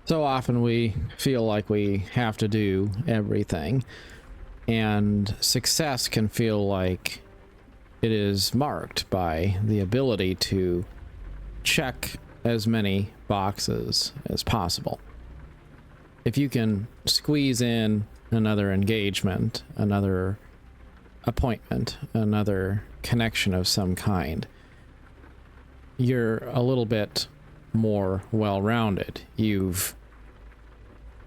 So often we feel like we have to do everything, and success can feel like it is marked by the ability to check as many boxes as possible. If you can squeeze in another engagement, another appointment, another connection of some kind, you're a little bit more well-rounded. You've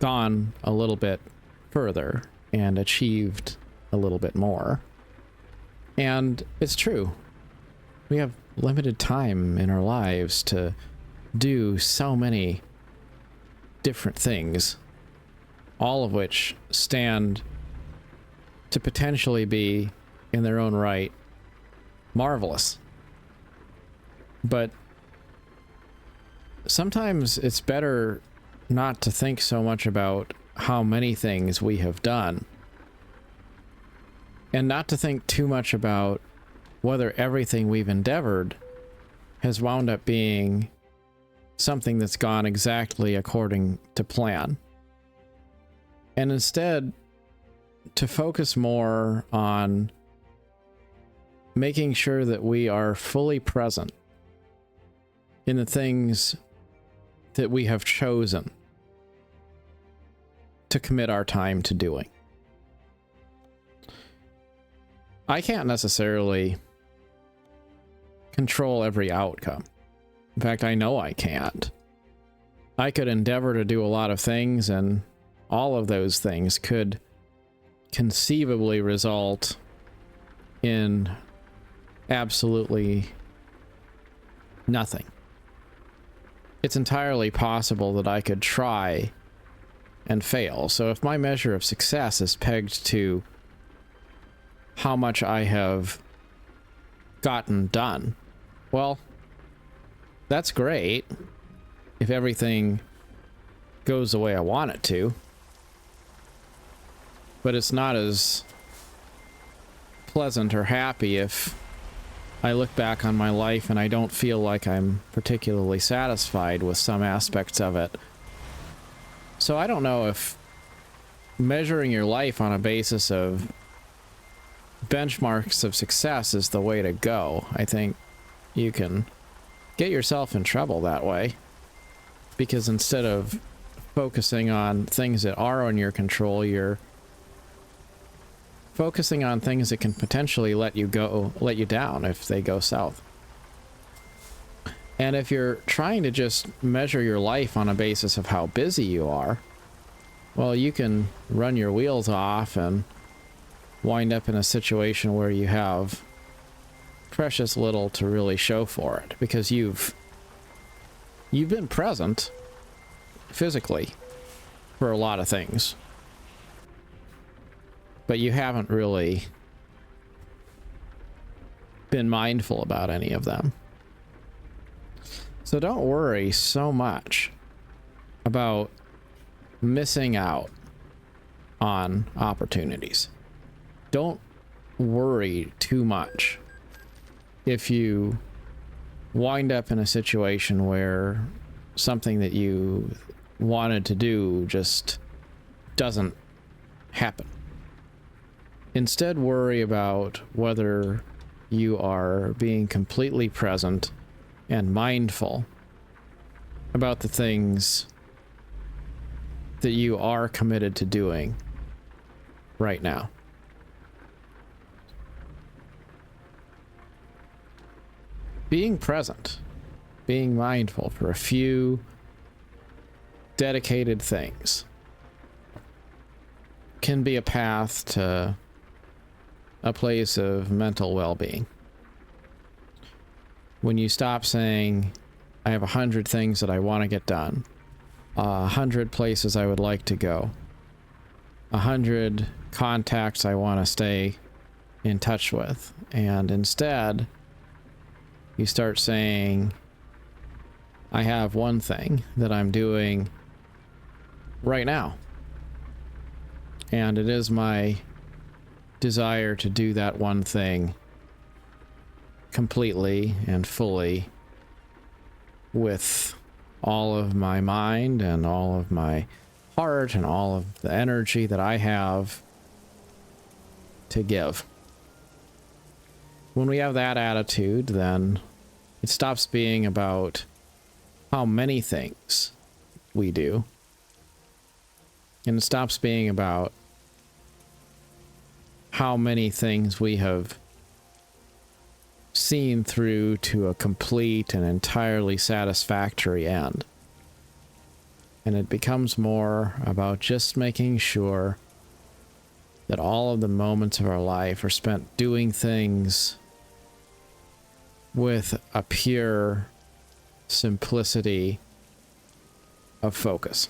gone a little bit further and achieved a little bit more. And it's true. We have limited time in our lives to do so many different things, all of which stand to potentially be, in their own right, marvelous. But sometimes it's better not to think so much about how many things we have done, and not to think too much about whether everything we've endeavored has wound up being something that's gone exactly according to plan. And instead, to focus more on making sure that we are fully present in the things that we have chosen to commit our time to doing. I can't necessarily control every outcome. In fact, I know I can't. I could endeavor to do a lot of things, and all of those things could conceivably result in absolutely nothing. It's entirely possible that I could try and fail. So if my measure of success is pegged to how much I have gotten done, well, that's great if everything goes the way I want it to. But it's not as pleasant or happy if I look back on my life and I don't feel like I'm particularly satisfied with some aspects of it. So I don't know if measuring your life on a basis of benchmarks of success is the way to go. I think you can get yourself in trouble that way, because instead of focusing on things that are on your control, you're focusing on things that can potentially let you down if they go south. And if you're trying to just measure your life on a basis of how busy you are, well, you can run your wheels off and wind up in a situation where you have precious little to really show for it, because you've been present physically for a lot of things, but you haven't really been mindful about any of them. So don't worry so much about missing out on opportunities. Don't worry too much if you wind up in a situation where something that you wanted to do just doesn't happen. Instead, worry about whether you are being completely present and mindful about the things that you are committed to doing right now. Being present, being mindful for a few dedicated things can be a path to a place of mental well-being. When you stop saying, I have 100 things that I want to get done, 100 places I would like to go, 100 contacts I want to stay in touch with, and instead you start saying, I have one thing that I'm doing right now, and it is my desire to do that one thing completely and fully with all of my mind and all of my heart and all of the energy that I have to give. When we have that attitude, then it stops being about how many things we do, and it stops being about how many things we have seen through to a complete and entirely satisfactory end. And it becomes more about just making sure that all of the moments of our life are spent doing things with a pure simplicity of focus.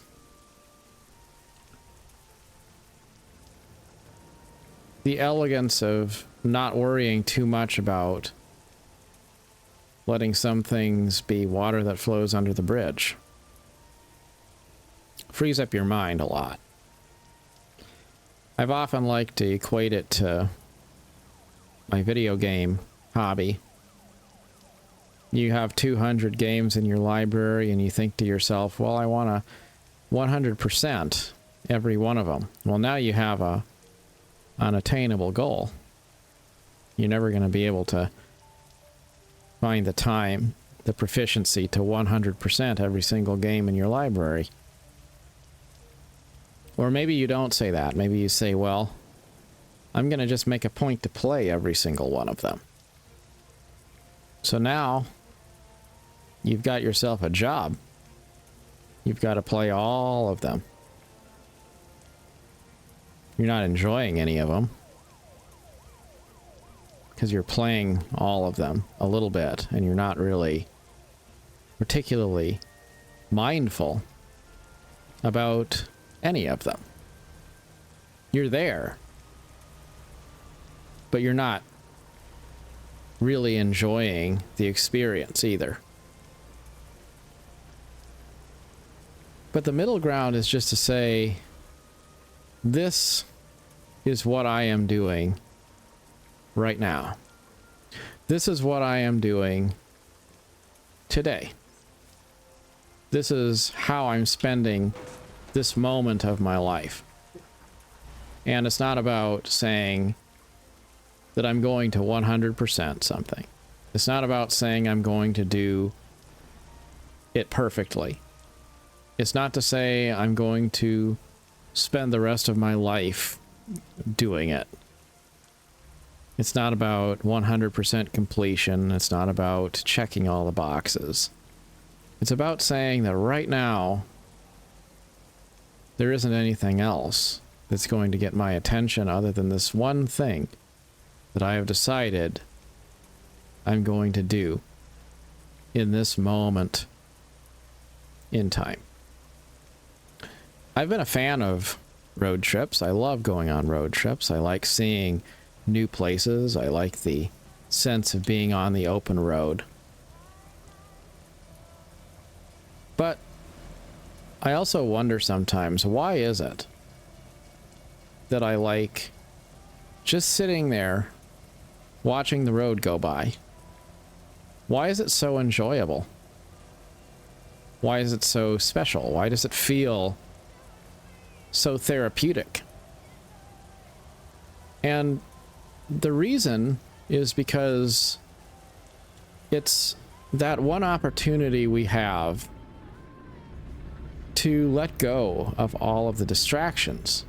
The elegance of not worrying too much about letting some things be water that flows under the bridge frees up your mind a lot. I've often liked to equate it to my video game hobby. You have 200 games in your library and you think to yourself, well, I want to 100% every one of them. Well, now you have a unattainable goal. You're never going to be able to find the time, the proficiency to 100% every single game in your library. Or maybe you don't say that. Maybe you say, well, I'm going to just make a point to play every single one of them. So now you've got yourself a job. You've got to play all of them. You're not enjoying any of them because you're playing all of them a little bit and you're not really particularly mindful about any of them. You're there, but you're not really enjoying the experience either. But the middle ground is just to say, this is what I am doing right now. This is what I am doing today. This is how I'm spending this moment of my life. And it's not about saying that I'm going to 100% something. It's not about saying I'm going to do it perfectly. It's not to say I'm going to spend the rest of my life doing it. It's not about 100% completion. It's not about checking all the boxes. It's about saying that right now, there isn't anything else that's going to get my attention other than this one thing that I have decided I'm going to do in this moment in time. I've been a fan of road trips. I love going on road trips. I like seeing new places. I like the sense of being on the open road. But I also wonder sometimes, why is it that I like just sitting there watching the road go by? Why is it so enjoyable? Why is it so special? Why does it feel so therapeutic? And the reason is because it's that one opportunity we have to let go of all of the distractions,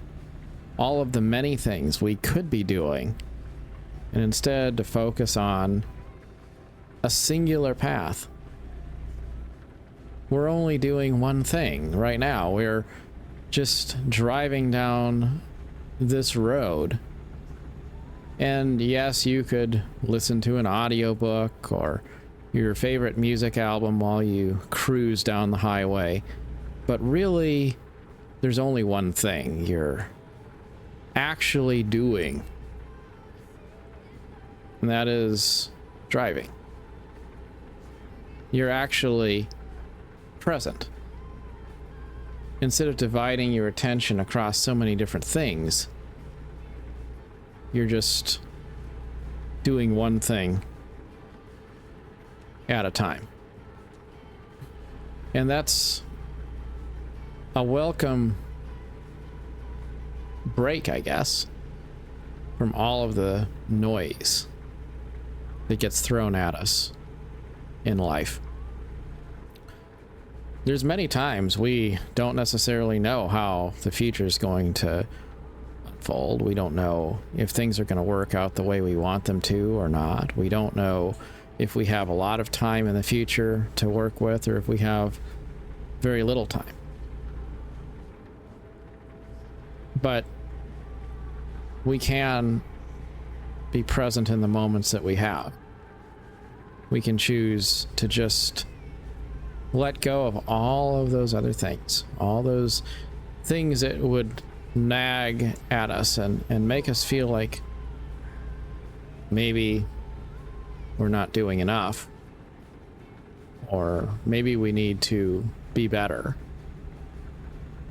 all of the many things we could be doing, and instead to focus on a singular path. We're only doing one thing right now. We're just driving down this road. And yes, you could listen to an audiobook or your favorite music album while you cruise down the highway. But really, there's only one thing you're actually doing. And that is driving. You're actually present. Instead of dividing your attention across so many different things, you're just doing one thing at a time. And that's a welcome break, I guess, from all of the noise that gets thrown at us in life. There's many times we don't necessarily know how the future is going to unfold. We don't know if things are going to work out the way we want them to or not. We don't know if we have a lot of time in the future to work with or if we have very little time. But we can be present in the moments that we have. We can choose to just let go of all of those other things, all those things that would nag at us and make us feel like maybe we're not doing enough, or maybe we need to be better.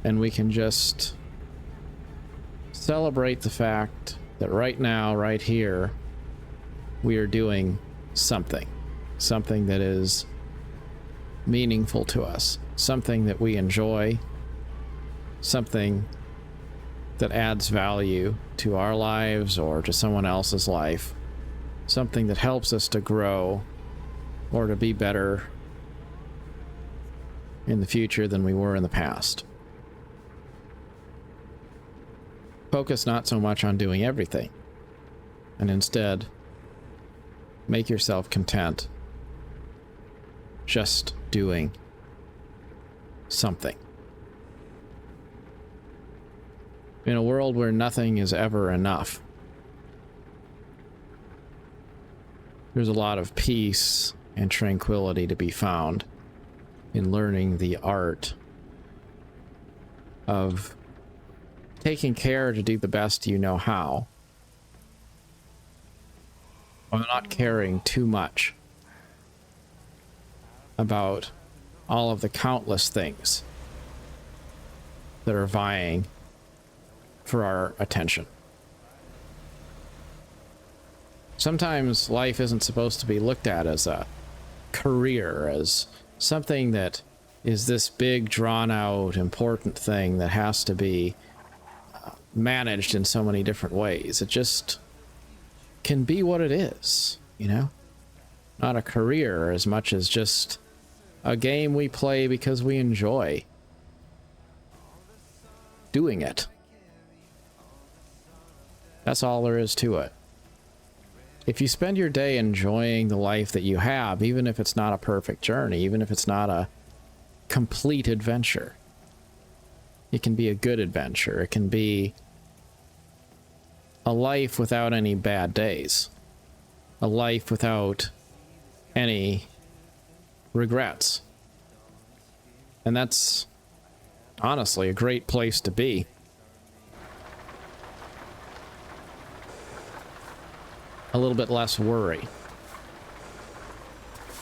And we can just celebrate the fact that right now, right here, we are doing something that is meaningful to us, something that we enjoy, something that adds value to our lives or to someone else's life, something that helps us to grow or to be better in the future than we were in the past. Focus not so much on doing everything, and instead make yourself content just doing something. In a world where nothing is ever enough, there's a lot of peace and tranquility to be found in learning the art of taking care to do the best you know how, while not caring too much about all of the countless things that are vying for our attention. Sometimes life isn't supposed to be looked at as a career, as something that is this big, drawn-out, important thing that has to be managed in so many different ways. It just can be what it is, you know? Not a career as much as just a game we play because we enjoy doing it. That's all there is to it. If you spend your day enjoying the life that you have, even if it's not a perfect journey, even if it's not a complete adventure, it can be a good adventure. It can be a life without any bad days, a life without any regrets. And that's honestly a great place to be. A little bit less worry,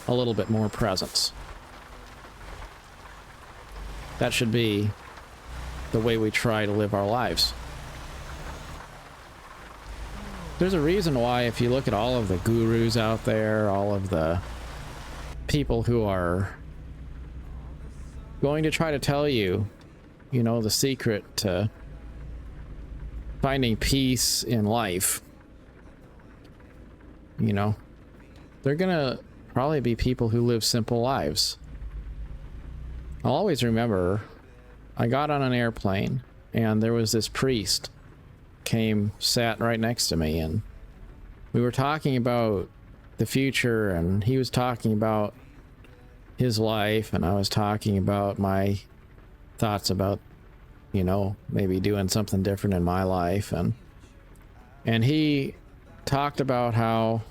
a little bit more presence. That should be the way we try to live our lives. There's a reason why, if you look at all of the gurus out there, all of the people who are going to try to tell you, you know, the secret to finding peace in life, you know, they're gonna probably be people who live simple lives. I'll always remember, I got on an airplane and there was this priest sat right next to me, and we were talking about the future, and he was talking about his life, and I was talking about my thoughts about, you know, maybe doing something different in my life, and he talked about how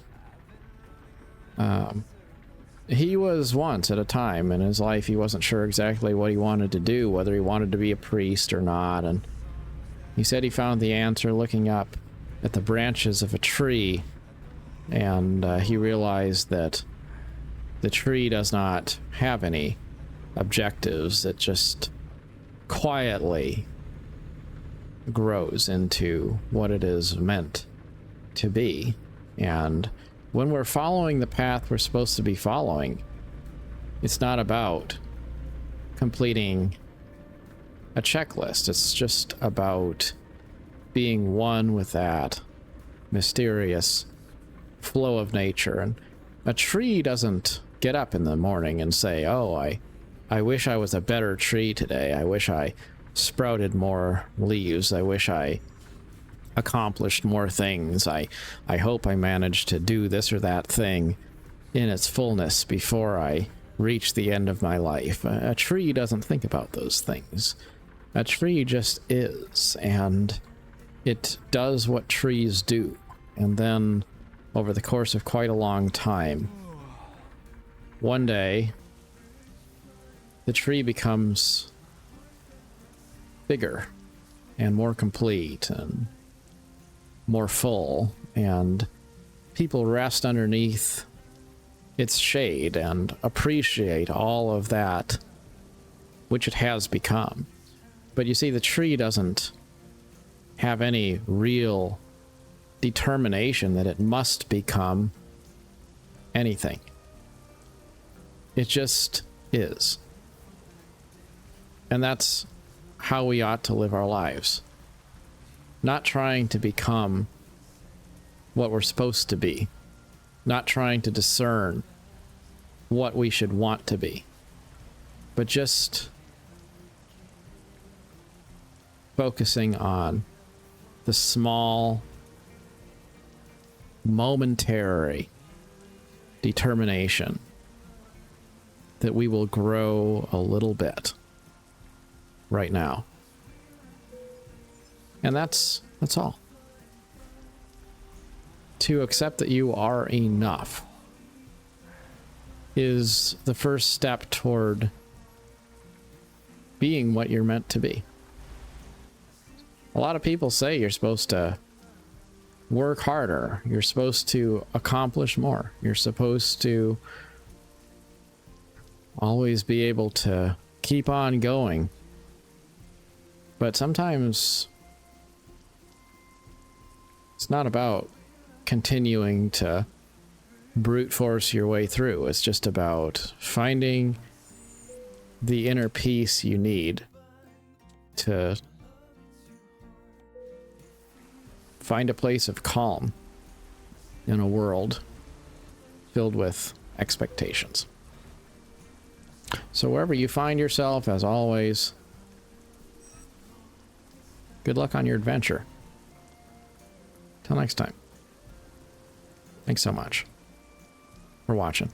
he was once at a time in his life, he wasn't sure exactly what he wanted to do, whether he wanted to be a priest or not, and he said he found the answer looking up at the branches of a tree, and he realized that the tree does not have any objectives. It just quietly grows into what it is meant to be. And when we're following the path we're supposed to be following, it's not about completing a checklist. It's just about being one with that mysterious flow of nature. And a tree doesn't get up in the morning and say, oh, I wish I was a better tree today. I wish I sprouted more leaves. I wish I accomplished more things. I hope I managed to do this or that thing in its fullness before I reach the end of my life. A tree doesn't think about those things. A tree just is, and it does what trees do. And then, over the course of quite a long time, one day, the tree becomes bigger and more complete and more full, and people rest underneath its shade and appreciate all of that which it has become. But you see, the tree doesn't have any real determination that it must become anything. It just is. And that's how we ought to live our lives. Not trying to become what we're supposed to be. Not trying to discern what we should want to be. But just focusing on the small, momentary determination that we will grow a little bit right now. And that's all. To accept that you are enough is the first step toward being what you're meant to be. A lot of people say you're supposed to work harder. You're supposed to accomplish more. You're supposed to always be able to keep on going. But sometimes it's not about continuing to brute force your way through. It's just about finding the inner peace you need to find a place of calm in a world filled with expectations. So wherever you find yourself, as always, good luck on your adventure. Till next time. Thanks so much for watching.